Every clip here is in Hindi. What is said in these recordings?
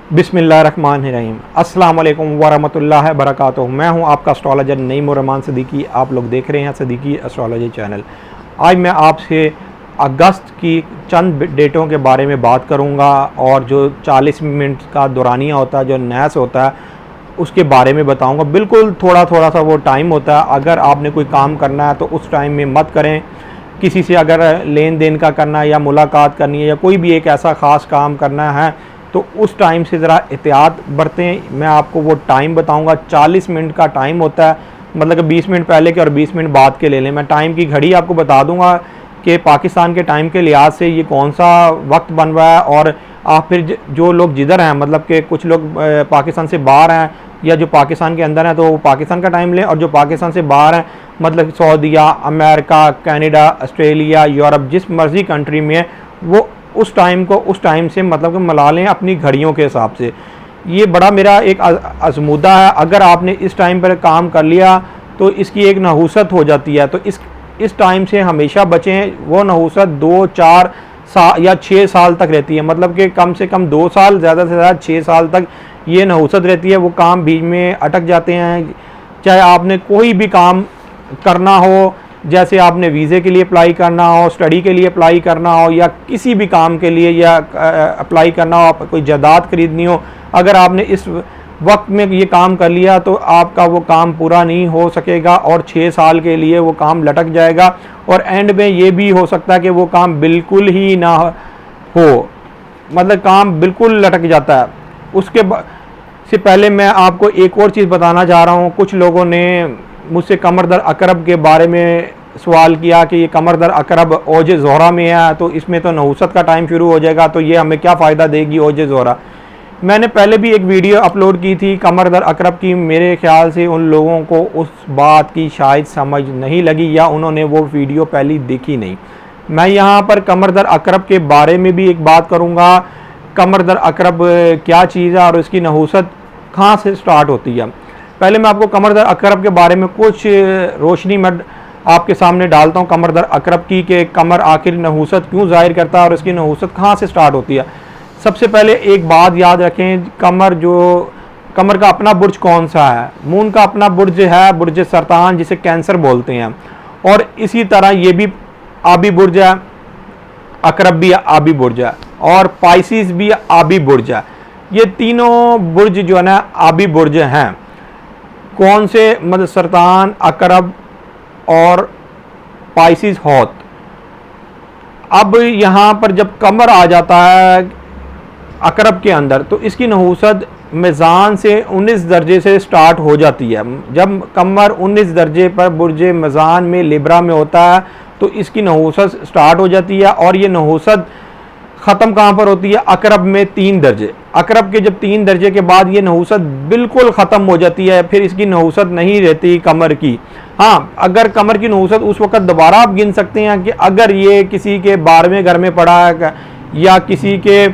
बिस्मिल्लाहिर्रहमानिर्रहीम। अस्सलाम वालेकुम वरहमतुल्लाहि वबरकातुहू। मैं हूं आपका एस्ट्रोलॉजर नईम सिद्दीकी। आप लोग देख रहे हैं सिद्दीकी एस्ट्रोलॉजी चैनल। आज मैं आपसे अगस्त की चंद डेटों के बारे में बात करूंगा और जो 40 मिनट का दौरानिया होता है, जो नहस होता है, उसके बारे में बताऊंगा। बिल्कुल थोड़ा थोड़ा सा वो टाइम होता है। अगर आपने कोई काम करना है तो उस टाइम में मत करें। किसी से अगर लेन देन का करना है या मुलाकात करनी है या कोई भी एक ऐसा ख़ास काम करना है तो उस टाइम से ज़रा एहतियात बरतें। मैं आपको वो टाइम बताऊंगा। 40 मिनट का टाइम होता है, मतलब कि 20 मिनट पहले के और 20 मिनट बाद के ले लें। मैं टाइम की घड़ी आपको बता दूंगा कि पाकिस्तान के टाइम के लिहाज से ये कौन सा वक्त बन रहा है। और आप फिर जो लोग जिधर हैं, मतलब कि कुछ लोग पाकिस्तान से बाहर हैं या जो पाकिस्तान के अंदर हैं, तो वो पाकिस्तान का टाइम लें। और जो पाकिस्तान से बाहर हैं, मतलब सऊदीया, अमेरिका, कनाडा, ऑस्ट्रेलिया, यूरोप, जिस मर्ज़ी कंट्री में है, वो उस टाइम को उस टाइम से मतलब कि मिला लें अपनी घड़ियों के हिसाब से। ये बड़ा मेरा एक आजमूदा है। अगर आपने इस टाइम पर काम कर लिया तो इसकी एक नहूसत हो जाती है। तो इस टाइम से हमेशा बचें। वो नहूसत 2, 4 या 6 साल तक रहती है, मतलब कि कम से कम 2 साल, ज़्यादा से ज़्यादा 6 साल तक ये नहूसत रहती है। वो काम बीच में अटक जाते हैं। चाहे आपने कोई भी काम करना हो, जैसे आपने वीज़े के लिए अप्लाई करना हो, स्टडी के लिए अप्लाई करना हो, या किसी भी काम के लिए या अप्लाई करना हो, कोई जायदाद खरीदनी हो, अगर आपने इस वक्त में ये काम कर लिया तो आपका वो काम पूरा नहीं हो सकेगा और 6 साल के लिए वो काम लटक जाएगा। और एंड में ये भी हो सकता है कि वो काम बिल्कुल ही ना हो, मतलब काम बिल्कुल लटक जाता है। उसके से पहले मैं आपको एक और चीज़ बताना चाह रहा हूँ। कुछ लोगों ने मुझसे कमर दर अकरब के बारे में सवाल किया कि ये कमर दर अकरब ओज ज़ोहरा में है, तो इसमें तो नहूसत का टाइम शुरू हो जाएगा, तो ये हमें क्या फ़ायदा देगी ओज ज़ोहरा। मैंने पहले भी एक वीडियो अपलोड की थी कमर दर अकरब की। मेरे ख्याल से उन लोगों को उस बात की शायद समझ नहीं लगी या उन्होंने वो वीडियो पहले देखी नहीं। मैं यहाँ पर कमर दर अकरब के बारे में भी एक बात करूँगा। कमर दर अकरब क्या चीज़ है और इसकी नहूसत कहाँ से स्टार्ट होती है। पहले मैं आपको कमर दर अकरब के बारे में कुछ रोशनी में आपके सामने डालता हूँ कमर दर अकरब की, कि कमर आखिर नहूसत क्यों ज़ाहिर करता है और इसकी नहूसत कहाँ से स्टार्ट होती है। सबसे पहले एक बात याद रखें, कमर का अपना बुर्ज कौन सा है। मून का अपना बुर्ज है बुर्ज सरतान, जिसे कैंसर बोलते हैं। और इसी तरह ये भी आबी बुर्ज है, अकरब भी आबी बुर्ज है, और पाइसिस भी आबी बुर्ज है। ये तीनों बुर्ज जो है ना आबी बुर्ज हैं। कौन से, मतलब सरतान, अकरब और पाइसिस हौत। अब यहाँ पर जब कमर आ जाता है अकरब के अंदर तो इसकी नहूसत मिज़ान से 19 दर्जे से स्टार्ट हो जाती है। जब कमर 19 दर्जे पर बुर्ज मिज़ान में लिब्रा में होता है तो इसकी नहूसत स्टार्ट हो जाती है। और ये नहूसत ख़त्म कहाँ पर होती है? अकरब में 3 दर्जे। अकरब के जब 3 दर्जे के बाद ये नहूसत बिल्कुल ख़त्म हो जाती है, फिर इसकी नहूसत नहीं रहती कमर की। हाँ, अगर कमर की नहूसत उस वक़्त दोबारा आप गिन सकते हैं कि अगर ये किसी के 12वें घर में पड़ा है या किसी के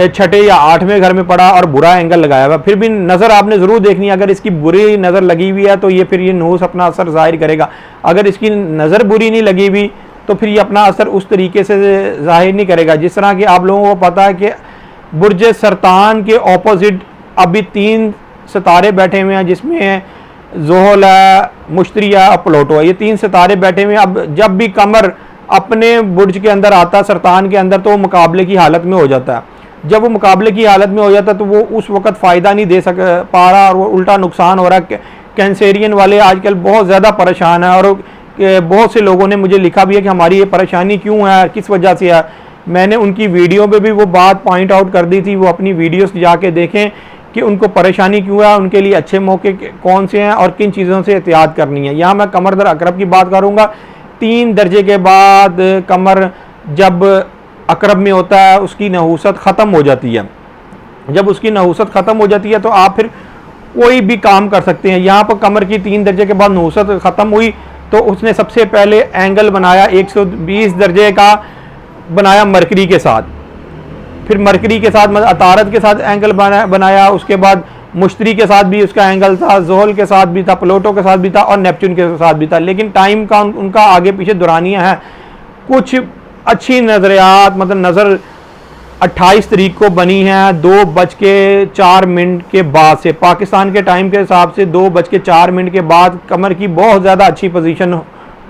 6ठे या 8वें घर में पड़ा और बुरा एंगल लगाया हुआ, फिर भी नज़र आपने ज़रूर देखनी है। अगर इसकी बुरी नज़र लगी हुई है तो ये फिर ये नहूस अपना असर ज़ाहिर करेगा। अगर इसकी नज़र बुरी नहीं लगी हुई तो फिर ये अपना असर उस तरीके से ज़ाहिर नहीं करेगा। जिस तरह कि आप लोगों को पता है कि बुर्ज सरतान के ऑपोजिट अभी 3 सितारे बैठे हुए हैं, जिसमें ज़ोहल है, मुश्तरी है और प्लूटो है। ये 3 सितारे बैठे हुए हैं। अब जब भी कमर अपने बुर्ज के अंदर आता है, सरतान के अंदर, तो वो मुकाबले की हालत में हो जाता है। जब वो मुकाबले की हालत में हो जाता है तो वो उस वक़्त फ़ायदा नहीं दे पा रहा और वो उल्टा नुकसान हो रहा है। कैंसेरियन वाले आजकल बहुत ज़्यादा परेशान है और बहुत से लोगों ने मुझे लिखा भी है कि हमारी ये परेशानी क्यों है, किस वजह से है। मैंने उनकी वीडियो पे भी वो बात पॉइंट आउट कर दी थी। वो अपनी वीडियोस जाके देखें कि उनको परेशानी क्यों है, उनके लिए अच्छे मौके कौन से हैं और किन चीज़ों से एहतियात करनी है। यहाँ मैं कमर दर अकरब की बात करूँगा। 3 दर्जे के बाद कमर जब अकरब में होता है उसकी नहूसत ख़त्म हो जाती है। जब उसकी नहूसत ख़त्म हो जाती है तो आप फिर कोई भी काम कर सकते हैं। यहाँ पर कमर की 3 दर्जे के बाद नहूसत ख़त्म हुई तो उसने सबसे पहले एंगल बनाया 120 दर्जे का बनाया मरकरी के साथ। फिर मरकरी के साथ मतलब अतारत के साथ एंगल बनाया। उसके बाद मुश्तरी के साथ भी उसका एंगल था, ज़ोहल के साथ भी था, प्लूटो के साथ भी था और नेपच्यून के साथ भी था। लेकिन टाइम का उनका आगे पीछे दुरानियाँ हैं। कुछ अच्छी नज़रियात, मतलब नज़र 28 तारीख को बनी है 2:04 के बाद से, पाकिस्तान के टाइम के हिसाब से 2:04 के बाद कमर की बहुत ज़्यादा अच्छी पोजीशन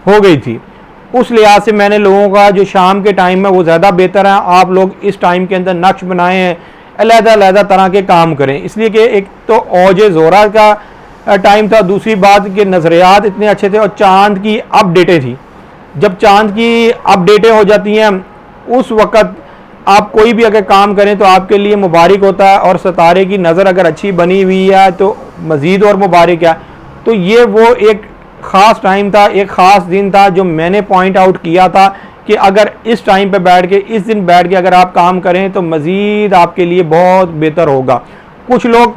हो गई थी। उस लिहाज से मैंने लोगों का जो शाम के टाइम है वो ज़्यादा बेहतर है, आप लोग इस टाइम के अंदर नक्श बनाएं, अलग-अलग तरह के काम करें, इसलिए कि एक तो औजे ज़ोरा का टाइम था, दूसरी बात कि नज़रियात इतने अच्छे थे और चांद की अपडेटें थी। जब चांद की अपडेटें हो जाती हैं उस वक़्त आप कोई भी अगर काम करें तो आपके लिए मुबारक होता है, और सितारे की नज़र अगर अच्छी बनी हुई है तो मज़ीद और मुबारक है। तो ये वो एक ख़ास टाइम था, एक ख़ास दिन था जो मैंने पॉइंट आउट किया था कि अगर इस टाइम पे बैठ के, इस दिन बैठ के अगर आप काम करें तो मज़ीद आपके लिए बहुत बेहतर होगा। कुछ लोग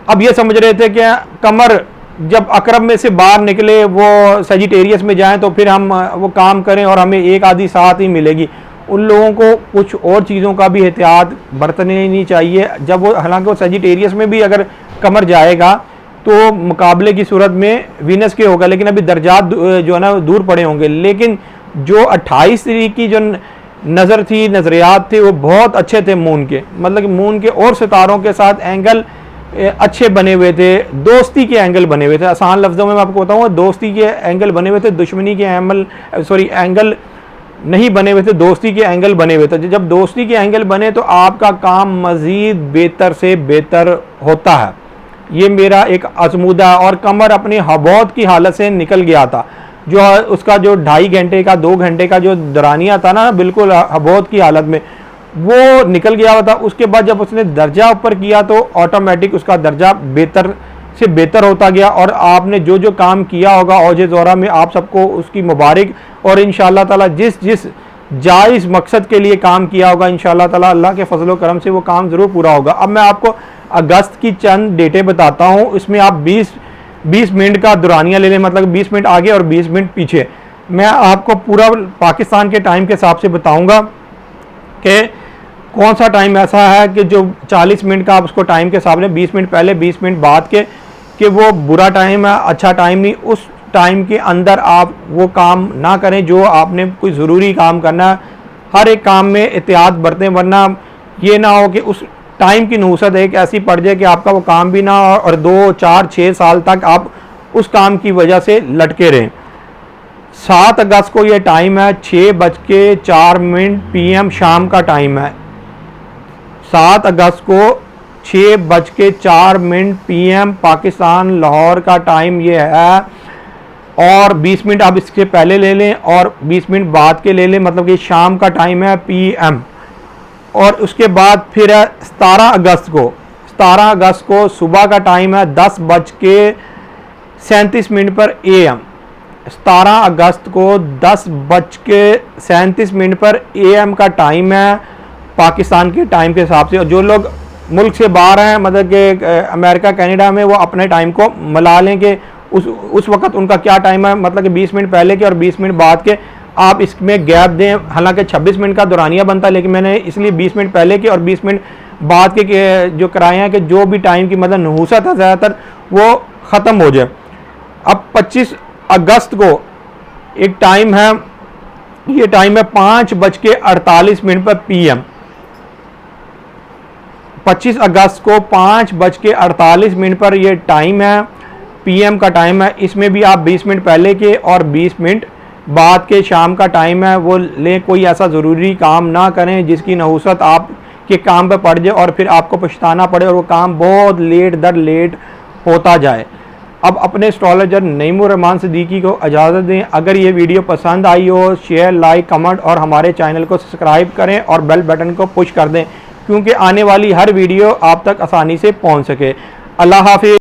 अब ये समझ रहे थे कि कमर जब अकरब में से बाहर निकले वो सजिटेरियस में जाएं तो फिर हम वो काम करें और हमें एक आधी साथ ही मिलेगी। उन लोगों को कुछ और चीज़ों का भी एहतियात बरतने नहीं चाहिए। जब वो, हालांकि वो सजिटेरियस में भी अगर कमर जाएगा तो मुकाबले की सूरत में वीनस के होगा, लेकिन अभी दर्जात जो है ना दूर पड़े होंगे। लेकिन जो 28 तारीख की जो नज़र थी, नज़रियात थे, वो बहुत अच्छे थे मून के, मतलब कि मून के और सितारों के साथ एंगल अच्छे बने हुए थे, दोस्ती के एंगल बने हुए थे। आसान लफ्ज़ों में मैं आपको बताऊँ, दोस्ती के एंगल बने हुए थे, दुश्मनी के एंगल नहीं बने हुए थे, दोस्ती के एंगल बने हुए थे। जब दोस्ती के एंगल बने तो आपका काम मज़ीद बेहतर से बेहतर होता है। ये मेरा एक आजमूदा, और कमर अपनी हबौत की हालत से निकल गया था, जो उसका जो 2.5 घंटे का 2 घंटे का जो दौरानिया था ना, बिल्कुल हबौत की हालत में वो निकल गया हुआ था। उसके बाद जब उसने दर्जा ऊपर किया तो ऑटोमेटिक उसका दर्जा बेहतर से बेहतर होता गया, और आपने जो जो काम किया होगा औजे ज़ोरा में आप सबको उसकी मुबारक, और इंशाअल्लाह ताला जिस जिस जायज़ मकसद के लिए काम किया होगा इंशाअल्लाह ताला अल्लाह के फजल व करम से वो काम ज़रूर पूरा होगा। अब मैं आपको अगस्त की चंद डेटें बताता हूँ, इसमें आप 20 मिनट का दुरानिया ले लें, मतलब 20 मिनट आगे और 20 मिनट पीछे। मैं आपको पूरा पाकिस्तान के टाइम के हिसाब से बताऊँगा कि कौन सा टाइम ऐसा है कि जो 40 मिनट का आप उसको टाइम के हिसाब से 20 मिनट पहले 20 मिनट बाद के कि वो बुरा टाइम है, अच्छा टाइम नहीं। उस टाइम के अंदर आप वो काम ना करें जो आपने कोई ज़रूरी काम करना है। हर एक काम में एहतियात बरतें, वरना ये ना हो कि उस टाइम की नहूसत एक ऐसी पड़ जाए कि आपका वो काम भी ना हो और 2, 4, 6 साल तक आप उस काम की वजह से लटके रहें। 7 अगस्त को ये टाइम है 6:04 PM शाम का टाइम है। 7 अगस्त को 6:04 PM पाकिस्तान लाहौर का टाइम ये है, और 20 मिनट आप इसके पहले ले लें और 20 मिनट बाद के ले लें, मतलब कि शाम का टाइम है PM। और उसके बाद फिर है 17 अगस्त को सुबह का टाइम है 10:37 पर AM। 17 अगस्त को 10:37 पर AM का टाइम है पाकिस्तान के टाइम के हिसाब से। और जो लोग मुल्क से बाहर हैं, मतलब कि अमेरिका कनाडा में, वो अपने टाइम को मिला लें कि उस वक्त उनका क्या टाइम है, मतलब कि 20 मिनट पहले के और 20 मिनट बाद के आप इसमें गैप दें। हालांकि 26 मिनट का दुरानिया बनता है, लेकिन मैंने इसलिए 20 मिनट पहले के और 20 मिनट बाद के जो कराए हैं कि जो भी टाइम की मतलब नहूसत है ज़्यादातर वो ख़त्म हो जाए। अब 25 अगस्त को एक टाइम है, ये टाइम है 5:48 पर PM। 25 अगस्त को 5:48 पर यह टाइम है, PM का टाइम है। इसमें भी आप 20 मिनट पहले के और 20 मिनट बाद के शाम का टाइम है वो लें। कोई ऐसा ज़रूरी काम ना करें जिसकी नहूसत आप के काम पे पड़ जाए और फिर आपको पछताना पड़े और वो काम बहुत लेट दर लेट होता जाए। अब अपने एस्ट्रोलॉजर नईमुर सिद्दीकी को इजाज़त दें। अगर ये वीडियो पसंद आई हो, शेयर, लाइक, कमेंट और हमारे चैनल को सब्सक्राइब करें और बेल बटन को पुश कर दें, क्योंकि आने वाली हर वीडियो आप तक आसानी से पहुंच सके। अल्लाह हाफिज़।